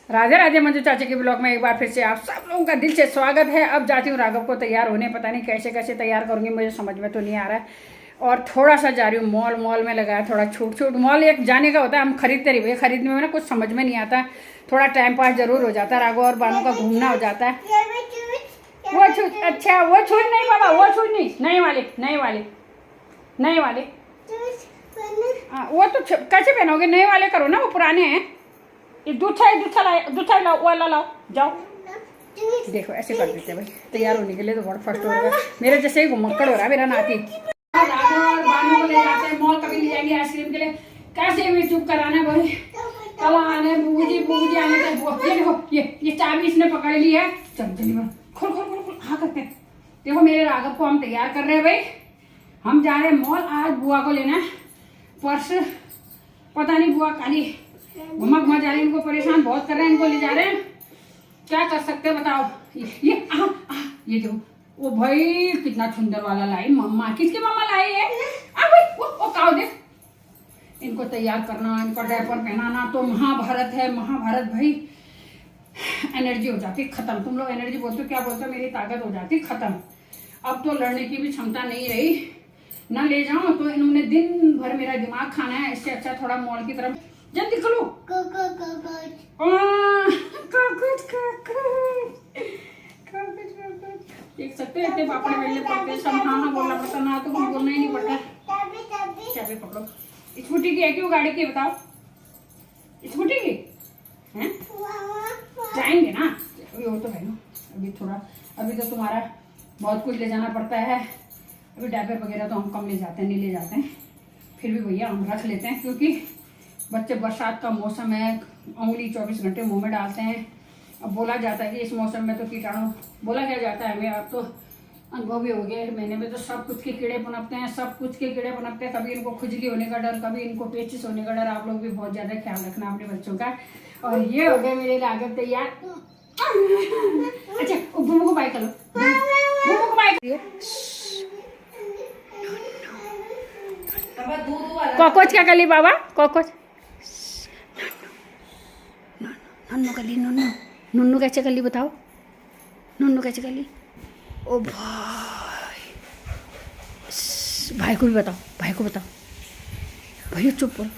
राधे राधे मंजू चाची के ब्लॉग में एक बार फिर से आप सब लोगों का दिल से स्वागत है। अब जाती हूँ राघव को तैयार होने, पता नहीं कैसे कैसे तैयार करूँगी, मुझे समझ में तो नहीं आ रहा है। और थोड़ा सा जा रही हूँ मॉल में लगाया थोड़ा छूट। मॉल एक जाने का होता है, हम खरीदते रहिए, खरीदने में ना कुछ समझ में नहीं आता, थोड़ा टाइम पास जरूर हो जाता है। राघव और बानू का घूमना हो जाता है। वो छूट, अच्छा वो छूट नहीं बाबा, वो छूट नहीं, नए वाले वो तो कैसे पहनोगे, नए वाले करो ना, वो पुराने हैं। ये दूसरा लाओ, वाला लाओ, जाओ। देखो ऐसे कर देते भाई, तैयार होने के लिए तो बहुत फर्स्ट हो रहा है। मेरे जैसे ही घुमक्कड़ हो रहा है मेरा नाती। बानू को ले जाते हैं मॉल, कभी ले जाएंगे आइसक्रीम के लिए, कैसे भी चुप कराना भाई। कल आने बूजी आने के। ये देखो ये चाबी इसने पकड़ ली है। चल जल्दी खोल हाँ करते हैं। देखो मेरे राघव को हम तैयार कर रहे हैं भाई। हम जा रहे हैं मॉल, आज बुआ को लेना है पर्स। पता नहीं बुआ काली घुमा जा रहे हैं, इनको परेशान बहुत कर रहे हैं, इनको ले जा रहे हैं। क्या कर सकते हैं बताओ। ये दो। ओ भाई कितना सुंदर वाला लाई मम्मा, किसकी मम्मा लाई है? भाई वो दे। इनको तैयार करना, इनको डायपर पहनाना तो महाभारत है, महाभारत भाई। एनर्जी हो जाती खत्म। तुम लोग एनर्जी बोलते हो, क्या बोलते हो, मेरी ताकत हो जाती खत्म। अब तो लड़ने की भी क्षमता नहीं रही। ना ले जाऊं तो इन्होंने दिन भर मेरा दिमाग खाना है। इससे अच्छा थोड़ा मॉल की तरफ जल्दी खलो। देख सकते हैं इतने पापड़ बेलने पड़ते, सब हाँ बोलना पड़ता, ना तो कुछ बोलना ही नहीं पड़ता। चाबी पकड़ो। स्कूटी की है क्यों, गाड़ी की बताओ? स्कूटी की हैं? जाएंगे ना अभी, वो तो है ना। अभी तो तुम्हारा बहुत कुछ ले जाना पड़ता है। अभी डायपर वगैरह तो हम कम ले जाते हैं, नहीं ले जाते हैं, फिर भी भैया हम रख लेते हैं, क्योंकि बच्चे बरसात का मौसम है, उंगली 24 घंटे मुंह में डालते हैं। अब बोला जाता है कि इस मौसम में तो कीटाणु, बोला क्या जाता है, हमें अब तो अनुभव भी हो गया। महीने में तो सब कुछ के कीड़े पनपते हैं, कभी इनको खुजली होने का डर, कभी इनको पेचिस होने का डर। आप लोग भी बहुत ज़्यादा ख्याल रखना अपने बच्चों का। और ये हो गए मेरे राघव तैयार। अच्छा बुमू को बाय करो, बुमू को बाय करिए। कॉकरोच क्या कली बाबा, कॉकरोच नन्नू कली, नन्नू कैसे कली बताओ, नन्नू कैसे कली? ओ भाई को भी बताओ, भाई को बताओ। भैया चुप करो।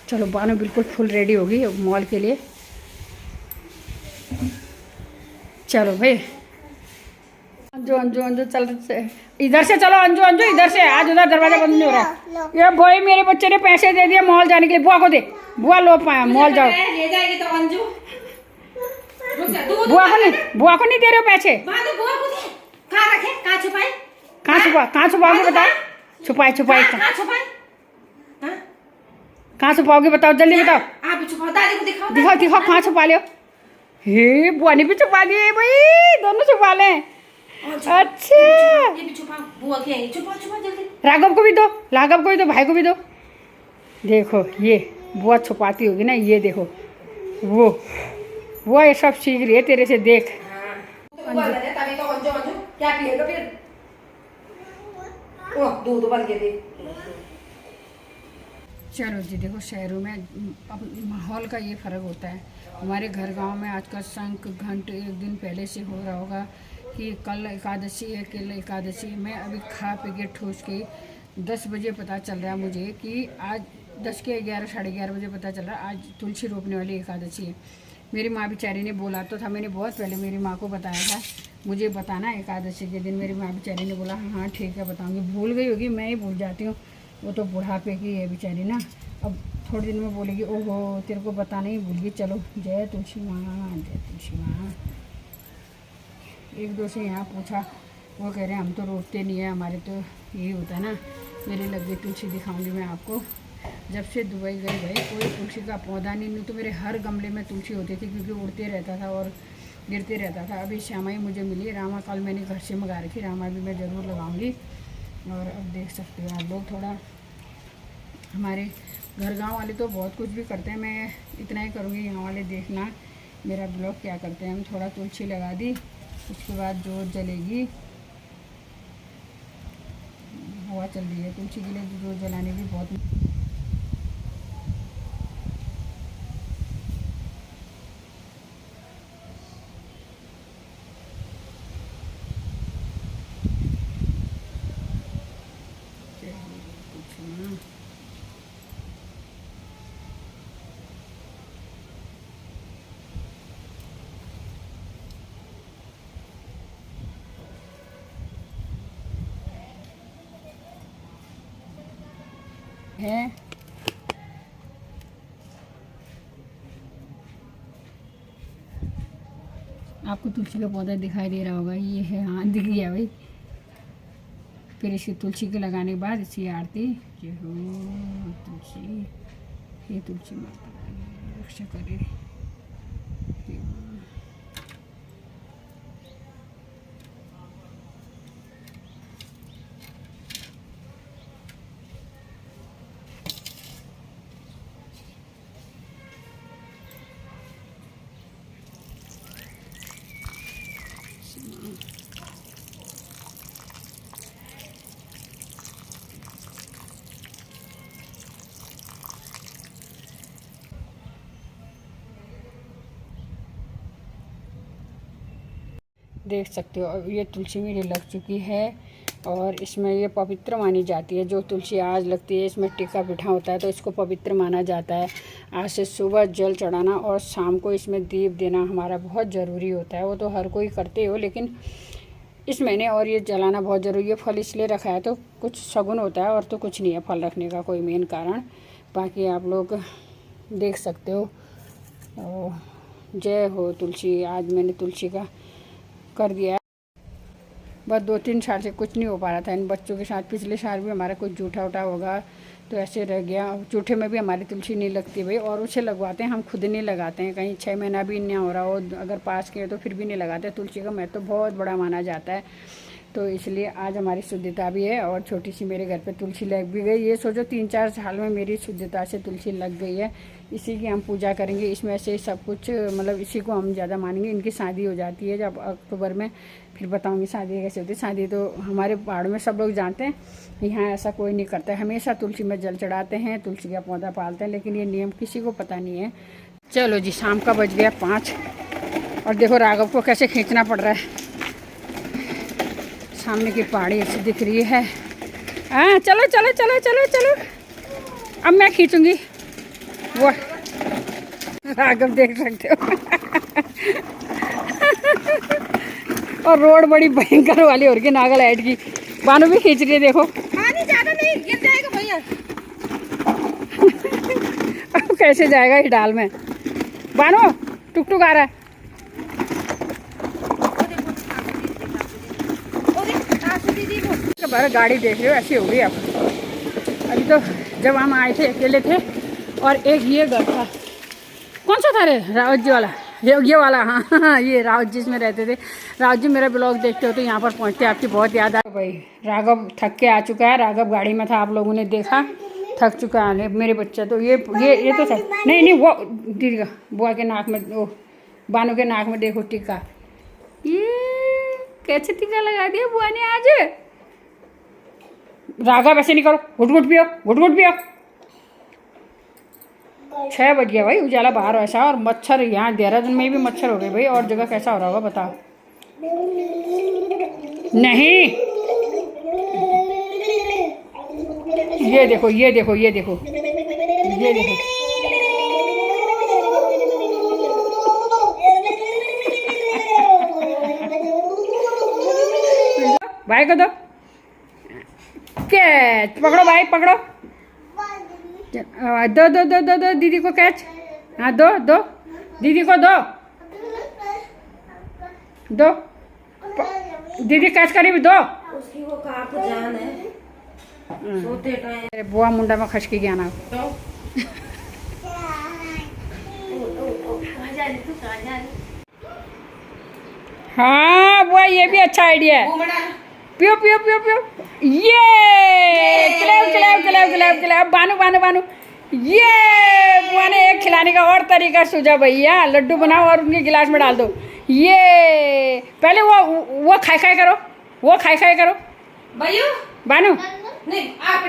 चलो बानू बिल्कुल फुल रेडी होगी मॉल के लिए। चलो भाई अंजू चल, इधर से चलो अंजू इधर से। आज उधर दरवाजा बंद नहीं हो रहा है। ये भाई मेरे बच्चे ने पैसे दे दिए मॉल जाने के लिए, बुआ को दे, बुआ लो पाया मॉल जाओ। ले जाएगी तो अंजू बुआ को नहीं दे रहे हो पैसे? कहाँ रखे, कहाँ छुपाए, कहाँ छुपाओगे बताओ? छुपाए कहाँ छुपाओगे बताओ, जल्दी बताओ। आप छुपाओ, दादी को दिखाओ। दिखाओ कहाँ छुपा लियो। हे बुआ ने भी छुपा दिए भाई, दोनों छुपा लें। अच्छा ये भी छुपाओ, बुआ के आई, छुपाओ जल्दी। राघव को भी दो, भाई को भी दो। देखो ये बुआ छुपाती होगी ना, ये देखो वो ये सब सीख रही है तेरे से, देख। तभी तो अंजू क्या पिएगा फिर? ओ दूध उबल के दे। चलो जी देखो, शहरों में अब माहौल का ये फ़र्क होता है। हमारे घर गांव में आजकल शंख घंट एक दिन पहले से हो रहा होगा कि कल एकादशी है, कल एकादशी है। मैं अभी खा पी के ठूस के 10 बजे पता चल रहा है मुझे कि आज 10 के 11 साढ़े 11 बजे पता चल रहा है आज तुलसी रोपने वाली एकादशी है। मेरी माँ बेचारी ने बोला तो था, मैंने बहुत पहले मेरी माँ को बताया था मुझे बताना एकादशी के दिन। मेरी माँ बेचारी ने बोला हाँ ठीक है बताऊँगी। भूल गई होगी, मैं ही भूल जाती हूँ, वो तो बुढ़ापे की है बेचारी ना। अब थोड़े दिन में बोलेगी ओहो तेरे को बताना ही भूल गई। चलो जय तुलसी माँ, जय तुलसी माँ। एक दो से यहाँ पूछा, वो कह रहे हैं हम तो रोकते नहीं है, हमारे तो यही होता है ना। मेरी लग गई तुलसी, दिखाऊंगी मैं आपको। जब से दुबई गई भाई कोई तुलसी का पौधा नहीं तो मेरे हर गमले में तुलसी होती थी, क्योंकि उड़ते रहता था और गिरते रहता था। अभी श्यामा ही मुझे मिली, रामा कल मैंने घर से मंगा रखी, रामा भी मैं ज़रूर लगाऊंगी। और अब देख सकते हो आप लोग, थोड़ा हमारे घर गांव वाले तो बहुत कुछ भी करते हैं, मैं इतना ही करूँगी। यहाँ वाले देखना मेरा ब्लॉग क्या करते हैं। हम थोड़ा तुलसी लगा दी, उसके बाद जोत जलेगी, हवा चल रही है तुलसी के लिए, जोत जलाने भी बहुत है। आपको तुलसी का पौधा दिखाई दे रहा होगा, ये है, हाँ दिख गया भाई। फिर इसी तुलसी के लगाने के बाद इसी आरती, जय हो तुलसी, हे तुलसी माता रक्षा करे। देख सकते हो अब ये तुलसी मेरी लग चुकी है और इसमें ये पवित्र मानी जाती है। जो तुलसी आज लगती है इसमें टीका बिठा होता है तो इसको पवित्र माना जाता है। आज से सुबह जल चढ़ाना और शाम को इसमें दीप देना हमारा बहुत ज़रूरी होता है। वो तो हर कोई करते हो, लेकिन इस महीने और ये जलाना बहुत ज़रूरी है। फल इसलिए रखा है तो कुछ शगुन होता है और तो कुछ नहीं है फल रखने का कोई मेन कारण। बाकी आप लोग देख सकते हो। जय हो तुलसी। आज मैंने तुलसी का कर दिया है। बस 2-3 साल से कुछ नहीं हो पा रहा था इन बच्चों के साथ। पिछले साल भी हमारा कुछ जूठा उठा होगा तो ऐसे रह गया। जूठे में भी हमारी तुलसी नहीं लगती भाई, और उसे लगवाते हैं हम, खुद नहीं लगाते हैं। कहीं 6 महीना भी नहीं हो रहा हो अगर पास के तो फिर भी नहीं लगाते। तुलसी का महत्व तो बहुत बड़ा माना जाता है, तो इसलिए आज हमारी शुद्धता भी है। और छोटी सी मेरे घर पे तुलसी लग भी गई। ये सोचो 3-4 साल में मेरी शुद्धता से तुलसी लग गई है। इसी की हम पूजा करेंगे, इसमें से सब कुछ मतलब इसी को हम ज़्यादा मानेंगे। इनकी शादी हो जाती है जब अक्टूबर में, फिर बताऊंगी शादी कैसे होती है। शादी तो हमारे पहाड़ में सब लोग जानते हैं, यहाँ ऐसा कोई नहीं करता है। हमेशा तुलसी में जल चढ़ाते हैं, तुलसी का पौधा पालते हैं, लेकिन ये नियम किसी को पता नहीं है। चलो जी, शाम का बज गया 5 और देखो राघव को कैसे खींचना पड़ रहा है। सामने की पहाड़ी ऐसी दिख रही है। हाँ चलो चलो चलो चलो चलो, अब मैं खींचूंगी। वो राघव देख सकते हो और रोड बड़ी भयंकर वाली हो रही है नागा लाइट की। बानू भी खींच रही है, देखो। पानी ज्यादा नहीं, गिर जाएगा भैया। अब कैसे जाएगा इस डाल में। बानू टुक टुक आ रहा है। बार गाड़ी देख रहे हो ऐसी हो गई। अब अभी तो जब हम आए थे अकेले थे और एक ये घर था, कौन सा था रे, रावत जी वाला, ये वाला। हाँ ये रावत जी इसमें रहते थे। रावत जी मेरा ब्लॉग देखते हो तो यहाँ पर पहुँचते आपकी बहुत याद आ भाई। राघव थक के आ चुका है। राघव गाड़ी में था, आप लोगों ने देखा, थक चुका है मेरे बच्चा तो। ये तो था नहीं वो दीदी का बुआ के नाक में, वो बानू के नाक में देखो टीका। ये कैसे टीका लगा दिया बुआ ने आज। राघव ऐसे नहीं करो, घुट घुट पियो, घुट घुट पियो। 6 बज गया भाई, उजाला बाहर ऐसा। और मच्छर यहाँ देहरादून में भी मच्छर हो गए भाई। और जगह कैसा हो रहा होगा बताओ। नहीं ये देखो ये देखो ये देखो ये देखो। भाई को दो कैच, पकड़ो भाई पकड़ो। दो दो दो दो दो दीदी को कैच। हाँ दो दो दीदी को दो दो। दीदी कैच करी भी दो। उसकी वो काट जान है, सोते टाइम बुआ मुंडा में खसकी गया ना। हाँ बुआ ये भी अच्छा आइडिया है। पियो पियो पियो पियो। ये clap clap clap clap clap. बानू बानू बानू। ये बुआ ने एक खिलाने का और तरीका सूझा भैया। लड्डू बनाओ और उनके गिलास में डाल दो। ये पहले वो खाई खाई करो, वो खाई खाई करो भैया। बानू नहीं आपको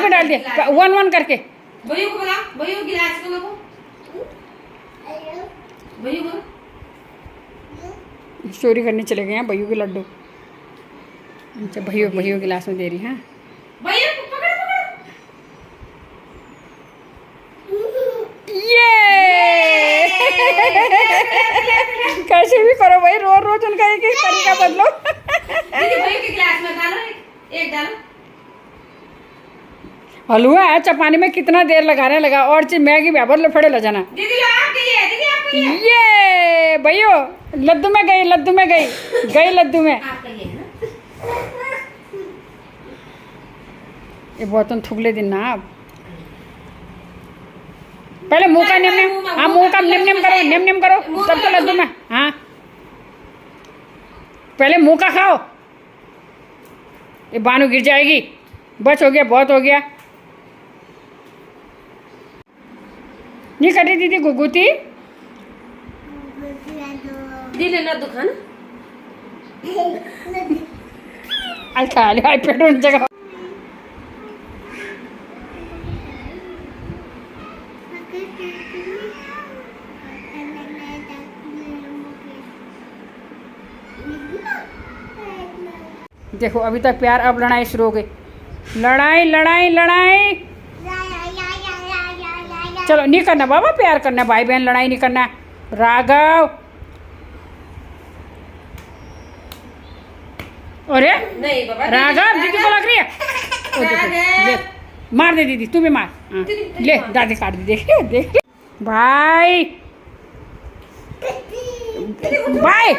डाल दिया 1-1 करके। भैया को बुला, भैया गिलास को लो, भैया को चोरी करने चले गए हैं भैया के लड्डू। अच्छा भैया गिलास में दे रही है। भैया पकड़ पकड़। ये कैसे भी करो भाई, रोज रोज उनका एक एक तरीका बदलो। भैया के गिलास में डालो, एक डालो। हलवा है चपानी में कितना देर लगाने लगा और चीज मैगी व्यापार लफड़े ल जाना। दीदी लो आपके ये, दीदी आपके ये। ये भैयो लड्डू में गई, लड्डू में गई, गई लड्डू में। आपका ये है ना? ये बहुत थुगले दिन ना आप पहले मुंह का निम निम, हाँ मुंह का निम निम करो, निम निम करो तब तो लड्डू में। हाँ पहले मुंह का खाओ, ये बानू गिर जाएगी। बस हो गया, बहुत हो गया। नहीं कटी दीदी गुगुती दीदी लड्डू खाना। अच्छा ले पेट में जगह। देखो अभी तक प्यार, अब लड़ाई शुरू हो गई। लड़ाई लड़ाई लड़ाई। चलो नहीं करना बाबा, प्यार करना, भाई बहन लड़ाई नहीं करना। राघव अरे नहीं बाबा राघव दीदी को लग रही है। ओ देखो, ले, मार दे दीदी, तू भी मार। हाँ, ले दादी काट दी, देख देख भाई भाई।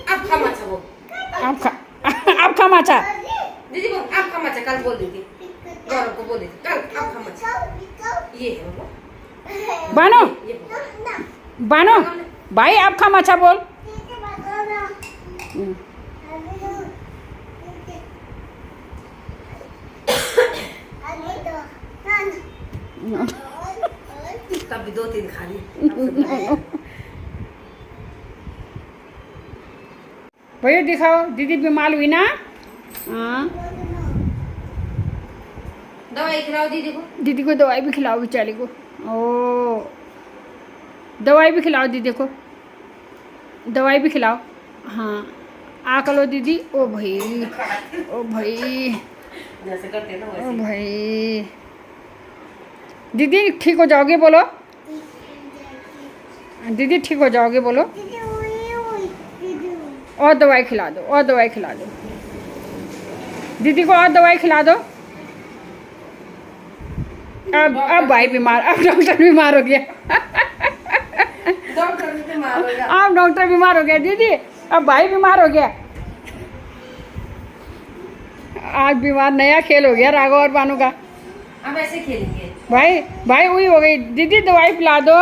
आप खा माचा वो। आप खा माचा। दीदी को आप खा माचा कल बोल दीदी, गौरव को बोल दीदी कल आप खा माचा। ये है वो बानो ये बानो भाई आप खा माचा बोल। कभी 2-3 खा ली। भैया दिखाओ, दीदी बीमार हुई ना। हाँ दवाई खिलाओ दीदी को। दीदी को दवाई भी खिलाओ बेचारी को। ओ दवाई भी खिलाओ दीदी को, दवाई भी खिलाओ। हाँ आ लो दीदी। ओ भाई ओ भाई जैसे करते हैं ना ओ वैसे। भाई दीदी ठीक हो जाओगे बोलो, दीदी ठीक हो जाओगे बोलो। और दवाई खिला दो, और दवाई खिला दो दीदी को, और दवाई खिला दो। अब भाई बीमार, अब डॉक्टर बीमार हो गया। डॉक्टर भी बीमार हो गया। अब डॉक्टर बीमार हो गया दीदी, अब भाई बीमार हो गया। आज बीमार, नया खेल हो गया राघव और बानू का। अब ऐसे खेलेंगे। भाई भाई हुई हो गई। दीदी दवाई पिला दो।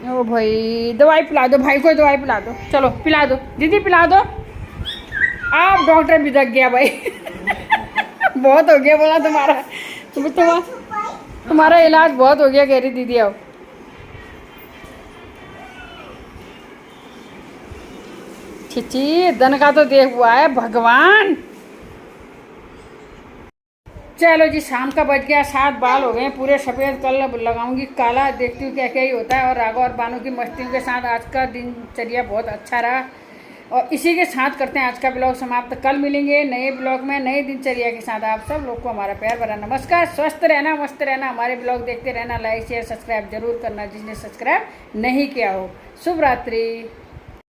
ओ भाई दवाई पिला दो, भाई को दवाई पिला दो। चलो पिला दो दीदी, पिला दो। आप डॉक्टर भी थक गया भाई। बहुत हो गया बोला तुम्हारा, तुम्हारा इलाज बहुत हो गया कह रही दीदी। अब छिची दन का तो देख हुआ है भगवान। चलो जी शाम का बज गया 7, बाल हो गए पूरे सफ़ेद, कल लगाऊंगी काला। देखती हूँ क्या क्या ही होता है। और राघव और बानू की मस्तियों के साथ आज का दिनचर्या बहुत अच्छा रहा। और इसी के साथ करते हैं आज का ब्लॉग समाप्त। कल मिलेंगे नए ब्लॉग में नई दिनचर्या के साथ। आप सब लोग को हमारा प्यार भरा नमस्कार। स्वस्थ रहना, मस्त रहना, हमारे ब्लॉग देखते रहना। लाइक शेयर सब्सक्राइब जरूर करना जिसने सब्सक्राइब नहीं किया हो। शुभ रात्रि।